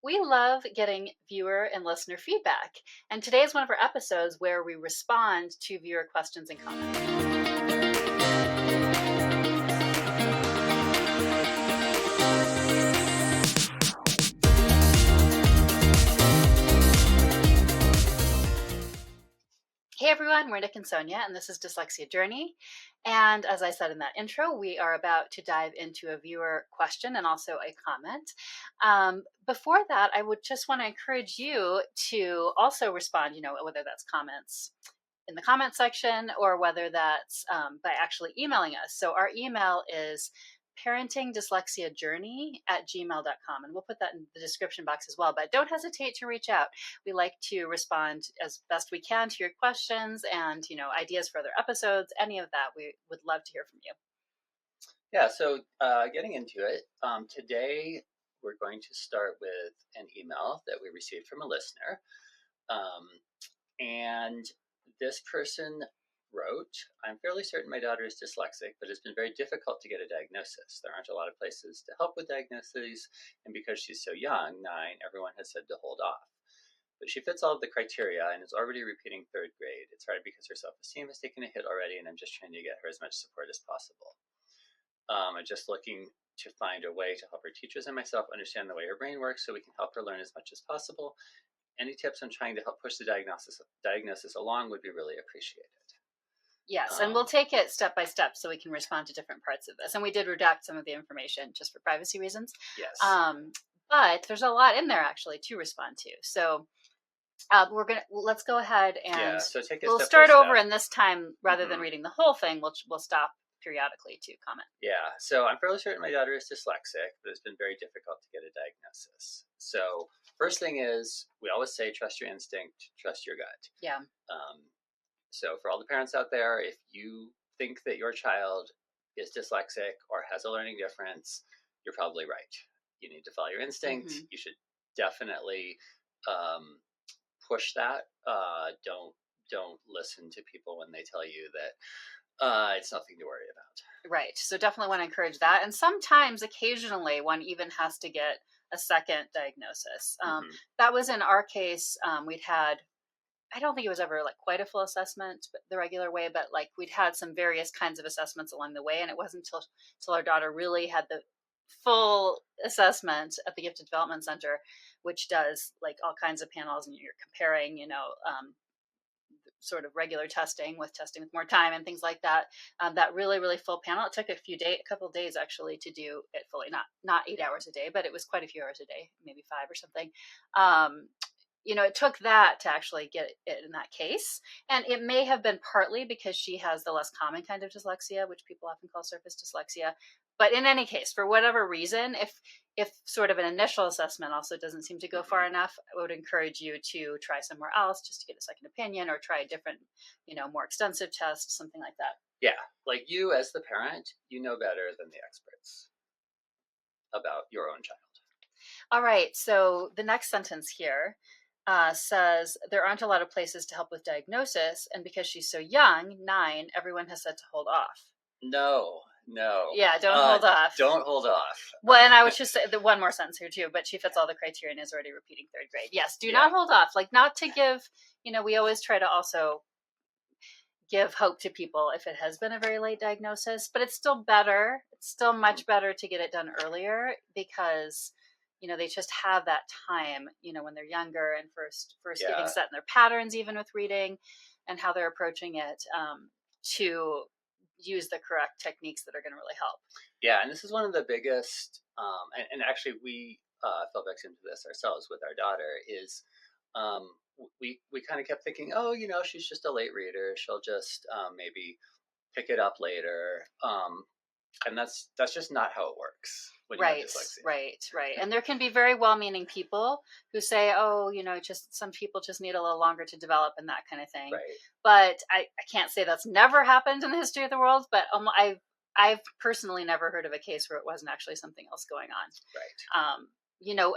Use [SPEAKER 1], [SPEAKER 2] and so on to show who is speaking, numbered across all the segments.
[SPEAKER 1] We love getting viewer and listener feedback, and today is one of our episodes where we respond to viewer questions and comments. Hey everyone, we're Nick and Sonia, and this is Dyslexia Journey. And as I said in that intro, we are about to dive into a viewer question and also a comment. Before that, I would just want to encourage you to also respond, whether that's comments in the comment section or whether that's by actually emailing us. So our email is parentingdyslexiajourney@gmail.com, and we'll put that in the description box as well. But don't hesitate to reach out. We like to respond as best we can to your questions and ideas for other episodes. Any of that, we would love to hear from you.
[SPEAKER 2] Yeah, so getting into it, today we're going to start with an email that we received from a listener. And this person wrote, "I'm fairly certain my daughter is dyslexic, but it's been very difficult to get a diagnosis. There aren't a lot of places to help with diagnoses, and because she's so young, 9, everyone has said to hold off. But she fits all of the criteria and is already repeating 3rd grade. It's hard because her self-esteem has taken a hit already, and I'm just trying to get her as much support as possible. I'm just looking to find a way to help her teachers and myself understand the way her brain works so we can help her learn as much as possible. Any tips on trying to help push the diagnosis along would be really appreciated."
[SPEAKER 1] Yes, and we'll take it step by step so we can respond to different parts of this. And we did redact some of the information just for privacy reasons.
[SPEAKER 2] Yes.
[SPEAKER 1] But there's a lot in there actually to respond to. So let's go ahead and
[SPEAKER 2] so take it
[SPEAKER 1] we'll
[SPEAKER 2] step
[SPEAKER 1] start
[SPEAKER 2] by
[SPEAKER 1] over,
[SPEAKER 2] step.
[SPEAKER 1] and this time, rather than reading the whole thing, we'll stop periodically to comment.
[SPEAKER 2] Yeah, so I'm fairly certain my daughter is dyslexic, but it's been very difficult to get a diagnosis. So first thing is, we always say, trust your instinct, trust your gut.
[SPEAKER 1] Yeah.
[SPEAKER 2] So for all the parents out there, if you think that your child is dyslexic or has a learning difference, you're probably right. You need to follow your instinct.
[SPEAKER 1] Mm-hmm.
[SPEAKER 2] You should definitely push that. Don't listen to people when they tell you that it's nothing to worry about.
[SPEAKER 1] Right. So definitely want to encourage that. And sometimes, occasionally, one even has to get a second diagnosis. That was in our case. We'd had, I don't think it was ever like quite a full assessment the regular way, but like we'd had some various kinds of assessments along the way. And it wasn't until our daughter really had the full assessment at the Gifted Development Center, which does like all kinds of panels, and you're comparing, sort of regular testing with more time and things like that. That really, really full panel. It took a couple of days actually to do it fully. Not 8 hours a day, but it was quite a few hours a day, maybe 5 or something. It took that to actually get it in that case. And it may have been partly because she has the less common kind of dyslexia, which people often call surface dyslexia. But in any case, for whatever reason, if sort of an initial assessment also doesn't seem to go far enough, I would encourage you to try somewhere else just to get a second opinion, or try a different, more extensive test, something like that.
[SPEAKER 2] Yeah, like you as the parent, you know better than the experts about your own child.
[SPEAKER 1] All right, so the next sentence here says, there aren't a lot of places to help with diagnosis, and because she's so young, 9, everyone has said to hold off.
[SPEAKER 2] No.
[SPEAKER 1] Yeah, don't hold off.
[SPEAKER 2] Don't hold off.
[SPEAKER 1] Well, and I would just say the one more sentence here too, but she fits all the criteria and is already repeating 3rd grade. Yes, do not hold off. Like, not to give, we always try to also give hope to people if it has been a very late diagnosis, but it's still better. It's still much better to get it done earlier, because they just have that time, when they're younger and first getting set in their patterns, even with reading and how they're approaching it, to use the correct techniques that are going to really help.
[SPEAKER 2] Yeah, and this is one of the biggest, and actually we fell victim to this ourselves with our daughter, is we kind of kept thinking, she's just a late reader. She'll just maybe pick it up later. And that's just not how it works when you have dyslexia.
[SPEAKER 1] Right. And there can be very well-meaning people who say, just some people just need a little longer to develop and that kind of thing.
[SPEAKER 2] Right.
[SPEAKER 1] But I can't say that's never happened in the history of the world, but I've personally never heard of a case where it wasn't actually something else going on.
[SPEAKER 2] Right.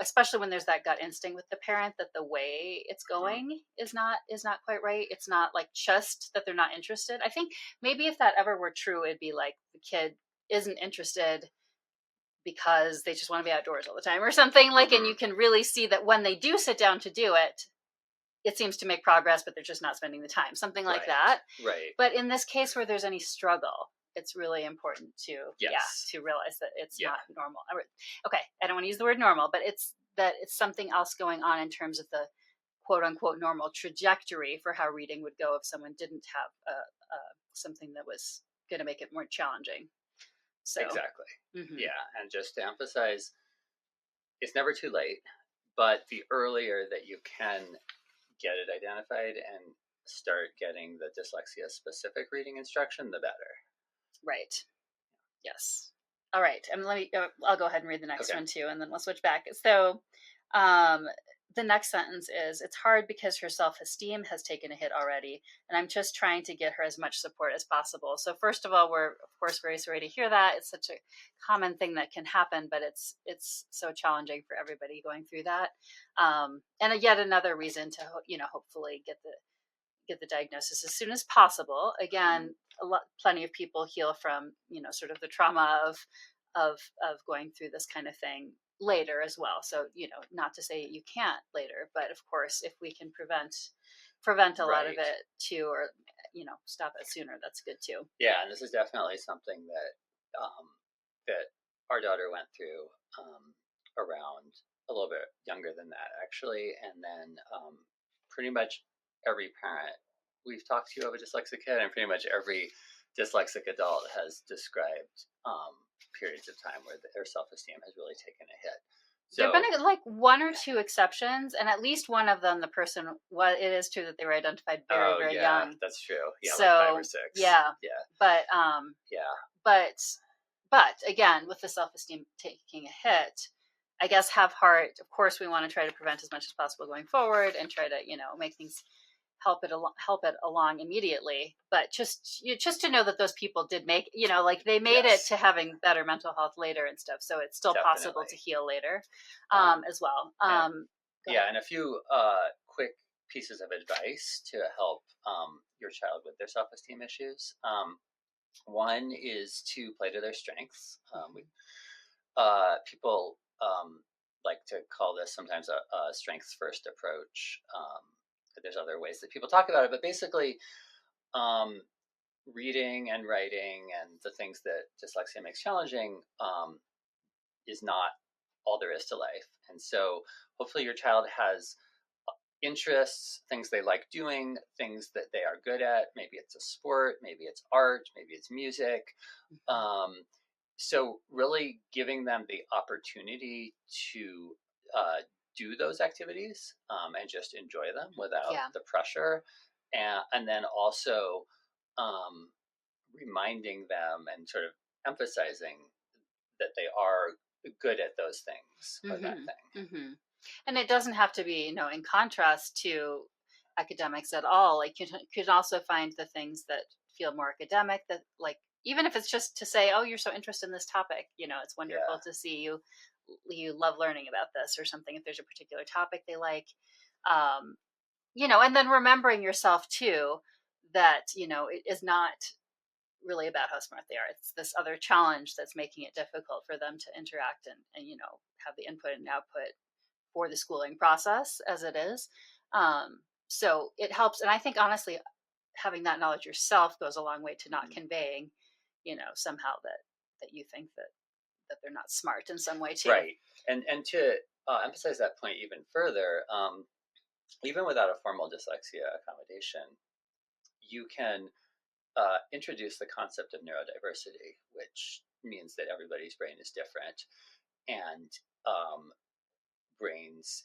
[SPEAKER 1] Especially when there's that gut instinct with the parent that the way it's going is not quite right. It's not like just that they're not interested. I think maybe if that ever were true, it'd be like the kid isn't interested because they just want to be outdoors all the time or something, like, and you can really see that when they do sit down to do it, it seems to make progress, but they're just not spending the time, something like that.
[SPEAKER 2] Right.
[SPEAKER 1] But in this case where there's any struggle, it's really important to, to realize that it's not normal. Okay, I don't want to use the word normal, but it's something else going on in terms of the quote unquote normal trajectory for how reading would go if someone didn't have something that was going to make it more challenging. So
[SPEAKER 2] exactly. Yeah, and just to emphasize, it's never too late, but the earlier that you can get it identified and start getting the dyslexia specific reading instruction, the better.
[SPEAKER 1] Right. Yes. All right. I'll go ahead and read the next one too, and then we'll switch back. So, the next sentence is, it's hard because her self-esteem has taken a hit already, and I'm just trying to get her as much support as possible. So first of all, we're of course very sorry to hear that. It's such a common thing that can happen, but it's so challenging for everybody going through that. And yet another reason to hopefully get the diagnosis as soon as possible. Again, plenty of people heal from sort of the trauma of going through this kind of thing later as well. So not to say you can't later, but of course if we can prevent a lot of it too, or stop it sooner, that's good too.
[SPEAKER 2] Yeah, and this is definitely something that that our daughter went through around a little bit younger than that actually, and then pretty much every parent we've talked to of a dyslexic kid, and pretty much every dyslexic adult has described periods of time where their self-esteem has really taken a hit. So,
[SPEAKER 1] there have been like one or two exceptions, and at least one of them, the person, it is true that they were identified very young.
[SPEAKER 2] That's true. Yeah,
[SPEAKER 1] so,
[SPEAKER 2] like 5 or 6.
[SPEAKER 1] Yeah. But but again, with the self-esteem taking a hit, I guess have heart. Of course, we want to try to prevent as much as possible going forward, and try to make things help it along immediately. But just to know that those people did make like they made it to having better mental health later and stuff. So it's still possible to heal later as well.
[SPEAKER 2] And a few quick pieces of advice to help your child with their self-esteem issues. One is to play to their strengths. People like to call this sometimes a strengths first approach. There's other ways that people talk about it, but basically reading and writing and the things that dyslexia makes challenging is not all there is to life. And so hopefully your child has interests, things they like doing, things that they are good at. Maybe it's a sport, maybe it's art, maybe it's music. So really giving them the opportunity to do those activities and just enjoy them without the pressure. And then also reminding them and sort of emphasizing that they are good at those things or that thing.
[SPEAKER 1] And it doesn't have to be, in contrast to academics at all. Like you can also find the things that feel more academic, that like, even if it's just to say, oh, you're so interested in this topic, it's wonderful to see you love learning about this or something, if there's a particular topic they like, and then remembering yourself too, that, it is not really about how smart they are. It's this other challenge that's making it difficult for them to interact and have the input and output for the schooling process as it is. So it helps. And I think honestly, having that knowledge yourself goes a long way to not conveying, somehow that you think that they're not smart in some way too.
[SPEAKER 2] Right. And to emphasize that point even further, even without a formal dyslexia accommodation, you can introduce the concept of neurodiversity, which means that everybody's brain is different, and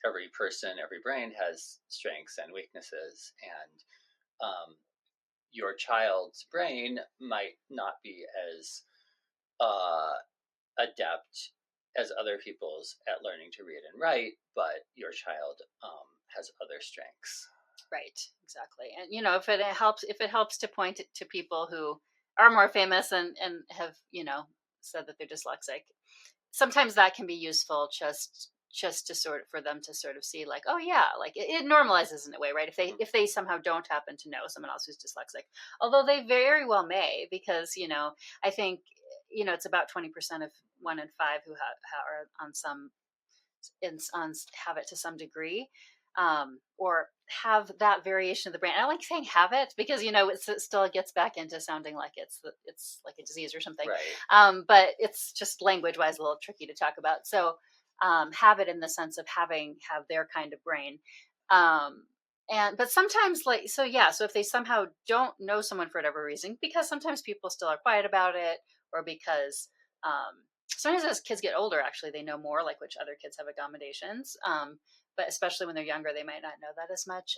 [SPEAKER 2] every person, every brain has strengths and weaknesses, and your child's brain might not be as adept as other people's at learning to read and write, but your child has other strengths.
[SPEAKER 1] Right, exactly. And if it helps to point to people who are more famous and have said that they're dyslexic, sometimes that can be useful just to for them to sort of see, like, oh yeah, like it normalizes in a way, right? If they somehow don't happen to know someone else who's dyslexic, although they very well may, because I think it's about 20% of 1 in 5 who are on have it to some degree, or have that variation of the brain. I like saying have it because it still gets back into sounding like it's like a disease or something.
[SPEAKER 2] Right.
[SPEAKER 1] But it's just language wise a little tricky to talk about. So have it in the sense of have their kind of brain. But sometimes so if they somehow don't know someone for whatever reason, because sometimes people still are quiet about it, or because sometimes as kids get older, actually they know more, like which other kids have accommodations, but especially when they're younger they might not know that as much,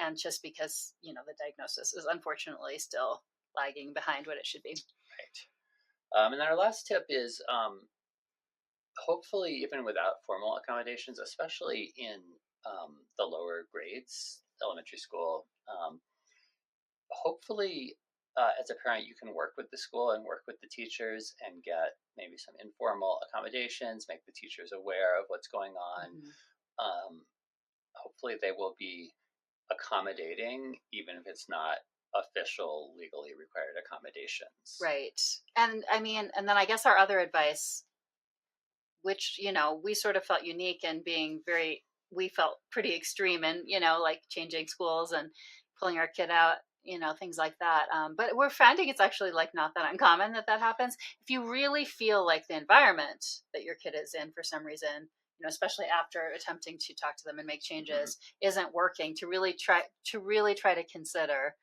[SPEAKER 1] and just because the diagnosis is unfortunately still lagging behind what it should be.
[SPEAKER 2] Right. And then our last tip is, hopefully, even without formal accommodations, especially in the lower grades, elementary school, hopefully, as a parent, you can work with the school and work with the teachers and get maybe some informal accommodations, make the teachers aware of what's going on. Hopefully, they will be accommodating, even if it's not official, legally required accommodations.
[SPEAKER 1] Right. And I mean, and then I guess our other advice, which we sort of felt unique and we felt pretty extreme, and like changing schools and pulling our kid out, things like that, but we're finding it's actually like not that uncommon that happens. If you really feel like the environment that your kid is in for some reason, especially after attempting to talk to them and make changes, isn't working, to really try to consider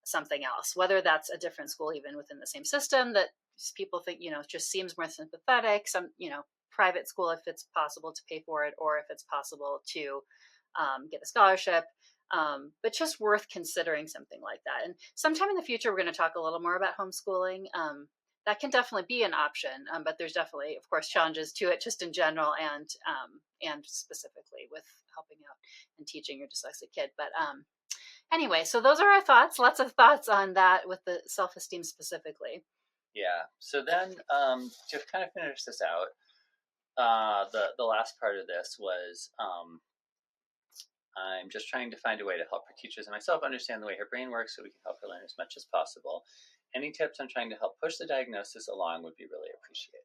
[SPEAKER 1] something else, whether that's a different school even within the same system that people think just seems more sympathetic, some private school if it's possible to pay for it, or if it's possible to get a scholarship, but just worth considering something like that. And sometime in the future we're going to talk a little more about homeschooling. That can definitely be an option, but there's definitely, of course, challenges to it just in general, and specifically with helping out and teaching your dyslexic kid. But anyway, so those are our thoughts. Lots of thoughts on that with the self-esteem specifically.
[SPEAKER 2] Yeah. So then, to kind of finish this out, the last part of this was, I'm just trying to find a way to help her teachers and myself understand the way her brain works so we can help her learn as much as possible. Any tips on trying to help push the diagnosis along would be really appreciated.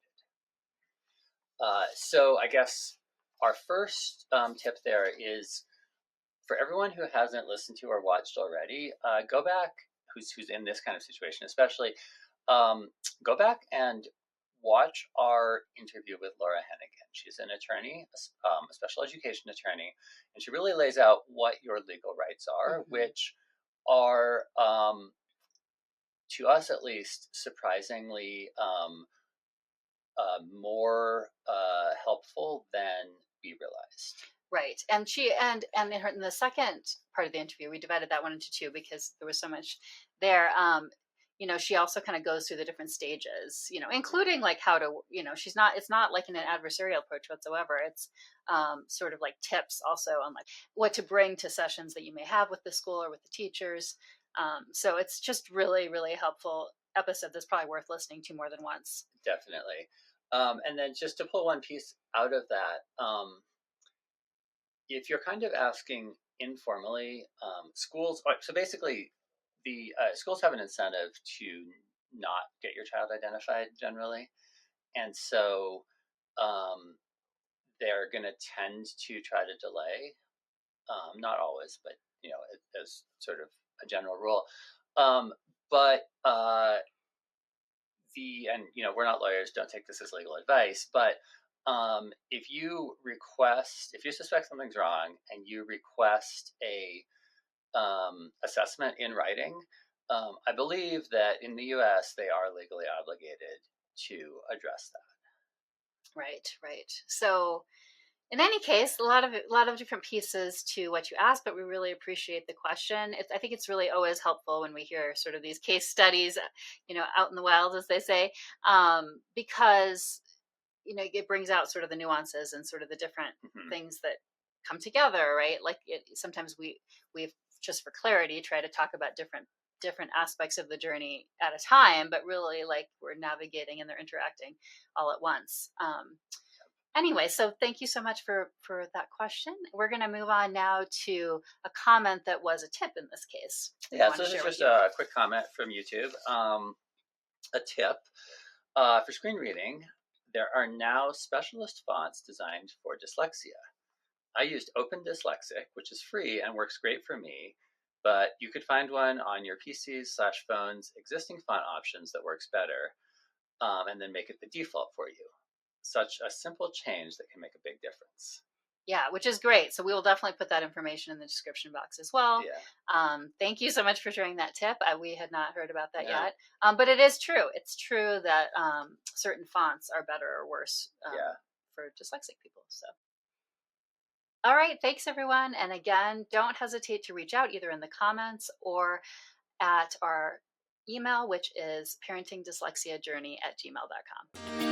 [SPEAKER 2] So I guess our first tip there is, for everyone who hasn't listened to or watched already, go back, who's in this kind of situation especially, go back and watch our interview with Laura Hennigan. She's an attorney, a special education attorney, and she really lays out what your legal rights are, which are, to us at least, surprisingly more helpful than we realized.
[SPEAKER 1] Right. And in the second part of the interview, we divided that one into two because there was so much there. She also kind of goes through the different stages, including like how to, it's not like an adversarial approach whatsoever. It's sort of like tips also on like what to bring to sessions that you may have with the school or with the teachers. So it's just really, really helpful episode that's probably worth listening to more than once.
[SPEAKER 2] Definitely. And then just to pull one piece out of that, if you're kind of asking informally, schools, so basically the schools have an incentive to not get your child identified generally. And so they're going to tend to try to delay, not always, but, as sort of a general rule. But we're not lawyers, don't take this as legal advice, but if you suspect something's wrong and you request a assessment in writing, I believe that in the U.S. they are legally obligated to address that.
[SPEAKER 1] Right. So in any case, a lot of different pieces to what you asked, but we really appreciate the question. I think it's really always helpful when we hear sort of these case studies, out in the wild, as they say, because it brings out sort of the nuances and sort of the different things that come together, right? Like sometimes we've just for clarity try to talk about different aspects of the journey at a time, but really like we're navigating and they're interacting all at once. Anyway, so thank you so much for that question. We're going to move on now to a comment that was a tip in this case.
[SPEAKER 2] Yeah, so this is just a quick comment from YouTube. A tip for screen reading, there are now specialist fonts designed for dyslexia. I used Open Dyslexic, which is free and works great for me, but you could find one on your PCs/phones existing font options that works better, and then make it the default for you. Such a simple change that can make a big difference.
[SPEAKER 1] Yeah, which is great. So we will definitely put that information in the description box as well.
[SPEAKER 2] Yeah.
[SPEAKER 1] Thank you so much for sharing that tip. We had not heard about that
[SPEAKER 2] No.
[SPEAKER 1] yet, but it is true. It's true that certain fonts are better or worse
[SPEAKER 2] Yeah.
[SPEAKER 1] for dyslexic people. So, all right, thanks everyone. And again, don't hesitate to reach out either in the comments or at our email, which is parentingdyslexiajourney@gmail.com.